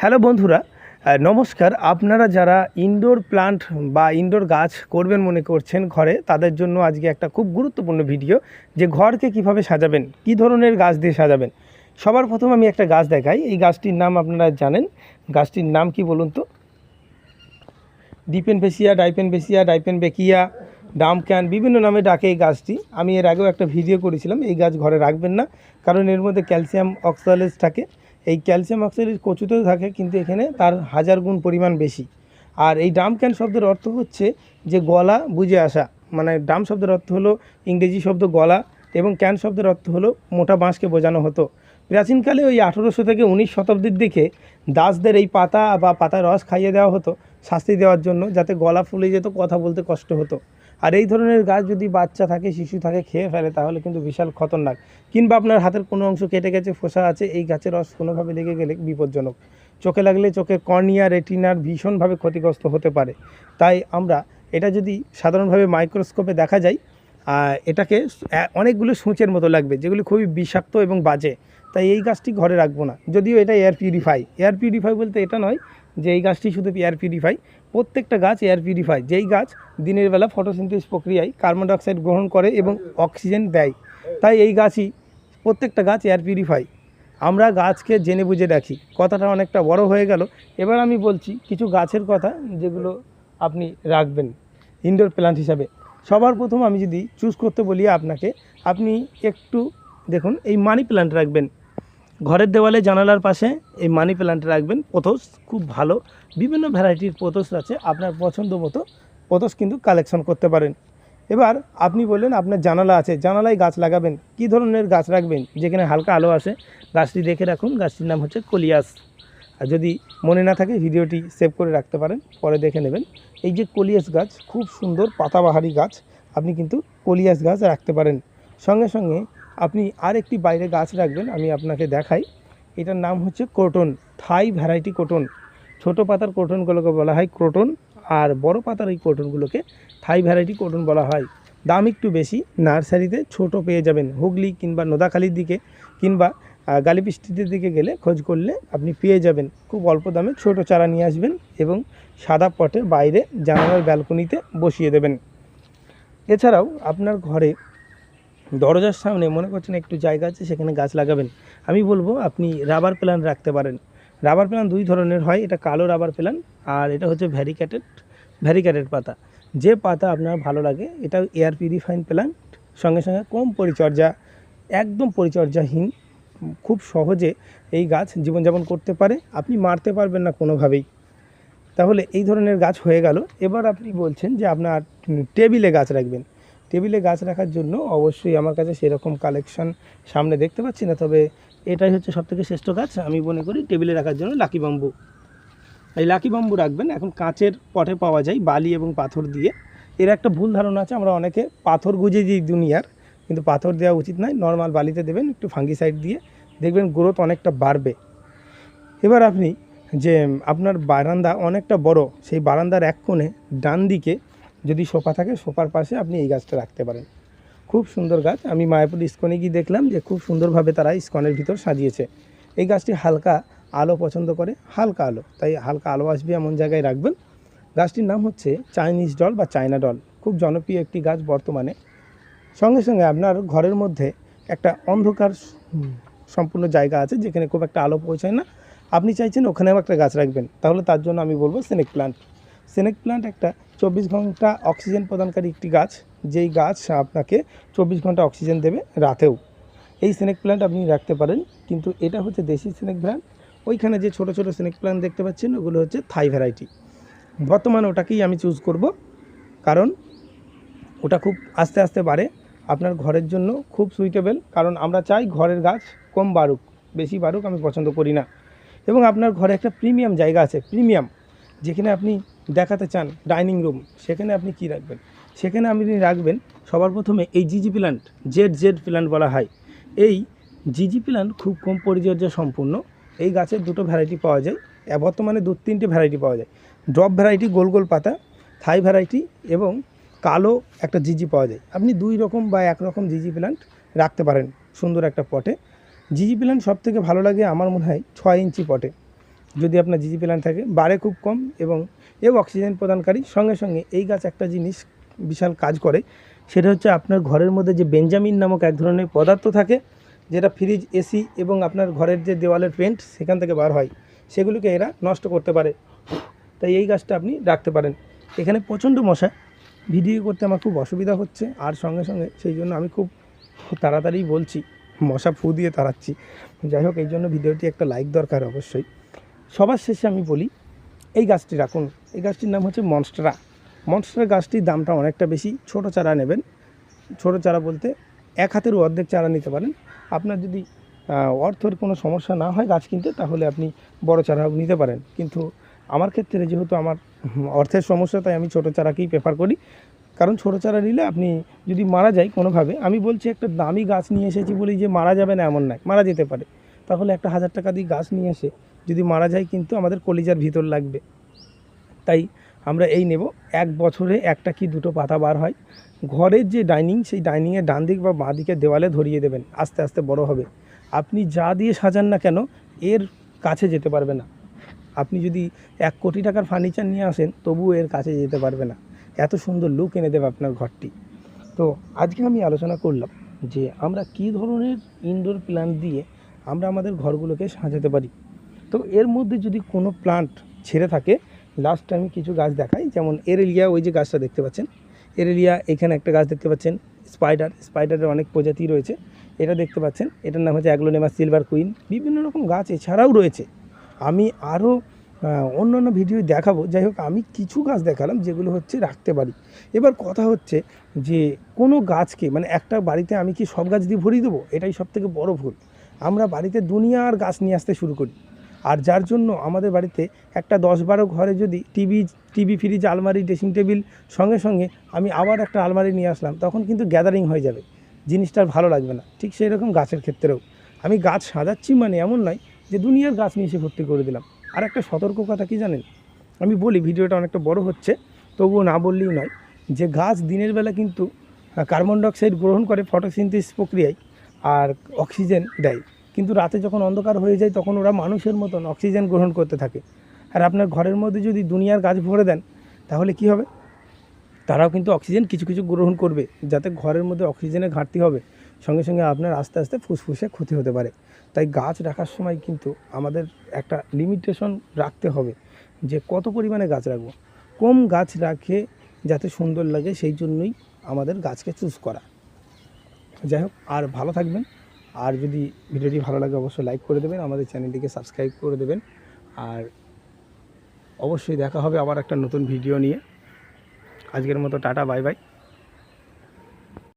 Hello বন্ধুরা, নমস্কার। আপনারা যারা ইনডোর প্লান্ট বা ইনডোর গাছ করবেন মনে করছেন ঘরে, তাদের জন্য আজকে একটা খুব গুরুত্বপূর্ণ ভিডিও, যে ঘরকে কিভাবে সাজাবেন, কি ধরনের গাছ দিয়ে সাজাবেন। সবার প্রথম আমি একটা গাছ দেখাই। এই গাছটির নাম আপনারা জানেন। গাছটির নাম কি বলুন তো? ডিপেনফেসিয়া, ডাইপেনবেকিয়া, ডামক্যান, বিভিন্ন নামে ডাকে এই গাছটি। আমি এর আগেও একটা ভিডিও করেছিলাম। এই গাছ ঘরে রাখবেন না, কারণ এর মধ্যে ক্যালসিয়াম অক্সালেজ থাকে। এই ক্যালসিয়াম অক্সালেজ কচুতেও থাকে, কিন্তু এখানে তার 1000 গুণ পরিমাণ বেশি। আর এই ডামক্যান শব্দের অর্থ হচ্ছে যে গলা বুঝে আসা, মানে ডাম শব্দের অর্থ হলো ইংরেজি শব্দ গলা, এবং ক্যান শব্দের অর্থ হলো মোটা বাঁশকে বোঝানো হতো। প্রাচীনকালে ওই 1800 থেকে 19 শতাব্দীর দিকে দাসদের এই পাতা বা পাতার রস খাইয়ে দেওয়া হতো শাস্তি দেওয়ার জন্য, যাতে গলা ফুলে যেত, কথা বলতে কষ্ট হতো। আর এই ধরনের গাছ যদি বাচ্চা থাকে, শিশু থাকে, খেয়ে ফেলে, তাহলে কিন্তু বিশাল খতরনাক। কিংবা আপনার হাতের কোনো অংশ কেটে গেছে, ফোসা আছে, এই গাছের রস কোনোভাবে লেগে গেলে বিপজ্জনক। চোখে লাগলে চোখের কর্নিয়া, রেটিনার ভীষণভাবে ক্ষতিগ্রস্ত হতে পারে। তাই আমরা এটা যদি সাধারণভাবে মাইক্রোস্কোপে দেখা যায়, এটাকে অনেকগুলো সূঁচের মতো লাগবে, যেগুলি খুবই বিষাক্ত এবং বাজে। তাই এই গাছটি ঘরে রাখবো না। যদিও এটা এয়ার পিউরিফাই বলতে এটা নয় যে এই গাছটি শুধু এয়ার পিউরিফাই। প্রত্যেকটা গাছ এয়ার পিউরিফাই। যেই গাছ দিনের বেলা ফটোসিনথেসিস প্রক্রিয়ায় কার্বন ডাইঅক্সাইড গ্রহণ করে এবং অক্সিজেন দেয়, তাই এই গাছই, প্রত্যেকটা গাছ এয়ার পিউরিফাই। আমরা গাছকে জেনে বুঝে রাখি। কথাটা অনেকটা বড় হয়ে গেল। এবার আমি বলছি কিছু গাছের কথা, যেগুলো আপনি রাখবেন ইনডোর প্ল্যান্ট হিসাবে। সবার প্রথম আমি যদি চুজ করতে বলি আপনাকে, আপনি একটু দেখুন, এই মানি প্ল্যান্ট রাখবেন ঘরের দেওয়ালে, জানালার পাশে। এই মানি প্ল্যান্ট রাখবেন। পোথস খুব ভালো, বিভিন্ন ভ্যারাইটির পোথস আছে। আপনার পছন্দ মতো পোথস কিন্তু কালেকশন করতে পারেন। এবার আপনি বললেন আপনার জানালা আছে, জানালায় গাছ লাগাবেন। কি ধরনের গাছ রাখবেন? যেখানে হালকা আলো আসে। গাছটি দেখে রাখুন। গাছটির নাম হচ্ছে কলিয়াস। আর যদি মনে না থাকে, ভিডিওটি সেভ করে রাখতে পারেন, পরে দেখে নেবেন। এই যে কলিয়াস গাছ, খুব সুন্দর পাতাবাহারি গাছ, আপনি কিন্তু কলিয়াস গাছ রাখতে পারেন। সঙ্গে সঙ্গে আপনি আরেকটি বাইরে গাছ রাখবেন, আমি আপনাকে দেখাই। এটার নাম হচ্ছে ক্রোটন, থাই ভ্যারাইটি ক্রোটন। ছোটো পাতার ক্রোটনগুলোকে বলা হয় ক্রোটন, আর বড় পাতার এই ক্রোটনগুলোকে থাই ভ্যারাইটি ক্রোটন বলা হয়। দাম একটু বেশি। নার্সারিতে ছোট পেয়ে যাবেন, হুগলি কিংবা নোদাখালীর দিকে কিংবা গালিপিস্টিদের দিকে গেলে খোঁজ করলে আপনি পেয়ে যাবেন। খুব অল্প দামে ছোট চারা নিয়ে আসবেন এবং সাদা পটে বাইরে জানালার ব্যালকনিতে বসিয়ে দেবেন। এছাড়াও আপনার ঘরে দরজার সামনে মনে করছেন একটু জায়গা আছে, সেখানে গাছ লাগাবেন। আমি বলবো আপনি রাবার প্ল্যান্ট রাখতে পারেন। রাবার প্ল্যান্ট দুই ধরনের হয়। এটা কালো রাবার প্ল্যান্ট, আর এটা হচ্ছে ভ্যারিকেটেড পাতা। যে পাতা আপনার ভালো লাগে, এটা এয়ার পিউরিফাইং প্ল্যান্ট। সঙ্গে সঙ্গে কম পরিচর্যা, একদম পরিচর্যাহীন, খুব সহজে এই গাছ জীবনযাপন করতে পারে। আপনি মারতে পারবেন না কোনোভাবেই। তাহলে এই ধরনের গাছ হয়ে গেল। এবার আপনি বলছেন যে আপনার টেবিলে গাছ রাখবেন। টেবিলে গাছ রাখার জন্য অবশ্যই আমার কাছে সেরকম কালেকশন সামনে দেখতে পাচ্ছি না, তবে এটাই হচ্ছে সবথেকে শ্রেষ্ঠ গাছ আমি মনে করি টেবিলে রাখার জন্য, লাকি বাম্বু। এই লাকি বাম্বু রাখবেন। এখন কাঁচের পটে পাওয়া যায়, বালি এবং পাথর দিয়ে। এর একটা ভুল ধারণা আছে, আমরা অনেকে পাথর গুঁজে দিই দুনিয়ার, কিন্তু পাথর দেওয়া উচিত নয়। নর্মাল বালিতে দেবেন, একটু ফাঙ্গিসাইড দিয়ে, দেখবেন গ্রোথ অনেকটা বাড়বে। এবার আপনি যে আপনার বারান্দা অনেকটা বড়, সেই বারান্দার এক কোণে ডান দিকে যদি সোফা থাকে, সোফার পাশে আপনি এই গাছটা রাখতে পারেন। খুব সুন্দর গাছ। আমি মায়াপুর ইস্কনে গিয়ে দেখলাম যে খুব সুন্দরভাবে তারা ইস্কনের ভিতর সাজিয়েছে। এই গাছটি হালকা আলো পছন্দ করে, হালকা আলো, তাই হালকা আলো আসবে এমন জায়গায় রাখবেন। গাছটির নাম হচ্ছে চাইনিজ ডল বা চায়না ডল। খুব জনপ্রিয় একটি গাছ বর্তমানে। সঙ্গে সঙ্গে আপনার ঘরের মধ্যে একটা অন্ধকার সম্পূর্ণ জায়গা আছে, যেখানে খুব একটা আলো পৌঁছায় না, আপনি চাইছেন ওখানেও একটা গাছ রাখবেন, তাহলে তার জন্য আমি বলবো স্নেক প্ল্যান্ট। স্নেক প্ল্যান্ট একটা 24 ঘন্টা অক্সিজেন প্রদানকারী একটি গাছ, যেই গাছ আপনাকে 24 ঘন্টা অক্সিজেন দেবে রাতেও। এই স্নেক প্ল্যান্ট আপনি রাখতে পারেন, কিন্তু এটা হচ্ছে দেশি স্নেক প্ল্যান্ট। ওইখানে যে ছোট ছোট স্নেক প্ল্যান্ট দেখতে পাচ্ছেন, ওগুলো হচ্ছে থাই ভ্যারাইটি। বর্তমানে ওটাকেই আমি চুজ করব, কারণ ওটা খুব আস্তে আস্তে বাড়ে। আপনার ঘরের জন্য খুব সুইটেবল, কারণ আমরা চাই ঘরের গাছ কম বাড়ুক, বেশি বাড়ুক আমি পছন্দ করি না। এবং আপনার ঘরে একটা প্রিমিয়াম জায়গা আছে, প্রিমিয়াম, যেখানে আপনি দেখাতে চান ডাইনিং রুম, সেখানে আপনি কি রাখবেন? সেখানে আপনি রাখবেন সবার প্রথমে এই জিজি প্ল্যান্ট, জেড প্ল্যান্ট বলা হয়। এই জিজি প্ল্যান্ট খুব কম পরিচর্যা সম্পূর্ণ। এই গাছের দুটো ভ্যারাইটি পাওয়া যায়, বর্তমানে 2-3টে ভ্যারাইটি পাওয়া যায়। ড্রপ ভ্যারাইটি গোল গোল পাতা, থাই ভ্যারাইটি এবং কালো একটা জিজি পাওয়া যায়। আপনি 2 রকম বা 1 রকম জিজি প্ল্যান্ট রাখতে পারেন সুন্দর একটা পটে। জিজি প্ল্যান্ট সব থেকে ভালো লাগে আমার মনে হয় 6 ইঞ্চি পটে। যদি আপনার জিজি প্ল্যান্ট থাকে, বাড়ে খুব কম এবং অক্সিজেন প্রদানকারী। সঙ্গে সঙ্গে এই গাছ একটা জিনিস বিশাল কাজ করে, সেটা হচ্ছে আপনার ঘরের মধ্যে যে বেঞ্জামিন নামক এক ধরনের পদার্থ থাকে, যেটা ফ্রিজ, এসি এবং আপনার ঘরের যে দেওয়ালের পেন্ট সেখান থেকে বার হয়, সেগুলোকে এরা নষ্ট করতে পারে। তাই এই গাছটা আপনি রাখতে পারেন। এখানে প্রচণ্ড মশা, ভিডিও করতে আমার খুব অসুবিধা হচ্ছে, আর সঙ্গে সঙ্গে সেই জন্য আমি খুব তাড়াতাড়ি বলছি, মশা ফু দিয়ে তাড়াচ্ছি। যাই হোক, এই জন্য ভিডিওটি একটা লাইক দরকার অবশ্যই। সবার শেষে আমি বলি, এই গাছটি রাখুন। এই গাছটির নাম হচ্ছে মনস্টেরা। মনস্টেরা গাছটির দামটা অনেকটা বেশি। ছোট চারা নেবেন, ছোট চারা বলতে 1 হাতেরও অর্ধেক চারা নিতে পারেন। আপনার যদি অর্থের কোনো সমস্যা না হয় গাছ কিনতে, তাহলে আপনি বড় চারাও নিতে পারেন। কিন্তু আমার ক্ষেত্রে যেহেতু আমার অর্থের সমস্যা, তাই আমি ছোট চারাকেই প্রেফার করি। কারণ ছোটো চারা নিলে আপনি যদি মারা যায় কোনোভাবে, আমি বলছি একটা দামি গাছ নিয়ে এসেছি বলেই যে মারা যাবে না এমন নয়, মারা যেতে পারে। তাহলে একটা 1000 টাকা দিয়ে গাছ নিয়ে এসে যদি মারা যায়, কিন্তু আমাদের কলিজার ভিতর লাগবে। তাই আমরা এই নেব। 1 বছরে 1টা কি 2টো পাতা বার হয়। ঘরের যে ডাইনিং, সেই ডাইনিংয়ের ডান দিক বা বাঁ দিকের দেওয়ালে ধরিয়ে দেবেন, আস্তে আস্তে বড় হবে। আপনি যা দিয়ে সাজান না কেন, এর কাছে যেতে পারবে না। আপনি যদি 1 কোটি টাকার ফার্নিচার নিয়ে আসেন, তবুও এর কাছে যেতে পারবে না। এত সুন্দর লুক এনে দেবে আপনার ঘরটি। তো আজকে আমি আলোচনা করলাম যে আমরা কী ধরনের ইনডোর প্ল্যান্ট দিয়ে আমরা আমাদের ঘরগুলোকে সাজাতে পারি। তো এর মধ্যে যদি কোনো প্লান্ট ছেড়ে থাকে, লাস্ট আমি কিছু গাছ দেখাই। যেমন এরেলিয়া, ওই যে গাছটা দেখতে পাচ্ছেন, এরেলিয়া। এখানে একটা গাছ দেখতে পাচ্ছেন স্পাইডারের অনেক প্রজাতি রয়েছে। এটা দেখতে পাচ্ছেন, এটার নাম হচ্ছে অ্যাগ্লোনেমা সিলভার কুইন। বিভিন্ন রকম গাছ এছাড়াও রয়েছে, আমি আরও অন্যান্য ভিডিও দেখাবো। যাই হোক, আমি কিছু গাছ দেখালাম যেগুলো হচ্ছে রাখতে পারি। এবার কথা হচ্ছে যে কোনো গাছকে, মানে একটা বাড়িতে আমি কি সব গাছ দিয়ে ভরিয়ে দেবো? এটাই সবথেকে বড় ভুল। আমরা বাড়িতে দুনিয়ার গাছ নিয়ে আসতে শুরু করি, আর যার জন্য আমাদের বাড়িতে একটা 10-12 ঘরে যদি টিভি, ফ্রিজ, আলমারি, ড্রেসিং টেবিল, সঙ্গে সঙ্গে আমি আবার একটা আলমারি নিয়ে আসলাম, তখন কিন্তু গ্যাদারিং হয়ে যাবে, জিনিসটা আর ভালো লাগবে না। ঠিক সেই রকম গাছের ক্ষেত্রেও আমি গাছ সাজাচ্ছি মানে এমন নয় যে দুনিয়ার গাছ নিয়ে এসে ভর্তি করে দিলাম। আর একটা সতর্ক কথা কি জানেন, আমি বলি, ভিডিওটা অনেকটা বড় হচ্ছে, তবুও না বললেই নয়, যে গাছ দিনের বেলা কিন্তু কার্বন ডাইঅক্সাইড গ্রহণ করে ফটোসিনথেসিস প্রক্রিয়ায়, আর অক্সিজেন দেয়। কিন্তু রাতে যখন অন্ধকার হয়ে যায়, তখন ওরা মানুষের মতন অক্সিজেন গ্রহণ করতে থাকে। আর আপনার ঘরের মধ্যে যদি দুনিয়ার গাছ ভরে দেন, তাহলে কি হবে? তারাও কিন্তু অক্সিজেন কিছু কিছু গ্রহণ করবে, যাতে ঘরের মধ্যে অক্সিজেনের ঘাটতি হবে, সঙ্গে সঙ্গে আপনার আস্তে আস্তে ফুসফুসে ক্ষতি হতে পারে। তাই গাছ রাখার সময় কিন্তু আমাদের একটা লিমিটেশন রাখতে হবে, যে কত পরিমাণে গাছ রাখবো। কম গাছ রাখে যাতে সুন্দর লাগে, সেই জন্যই আমাদের গাছকে চুজ করা। যাই হোক, আর ভালো থাকবেন। আর যদি ভিডিওটি ভালো লাগে, অবশ্যই লাইক করে দেবেন, আমাদের চ্যানেলটিকে সাবস্ক্রাইব করে দেবেন। আর অবশ্যই দেখা হবে আবার একটা নতুন ভিডিও নিয়ে। আজকের মতো টাটা, বাই বাই।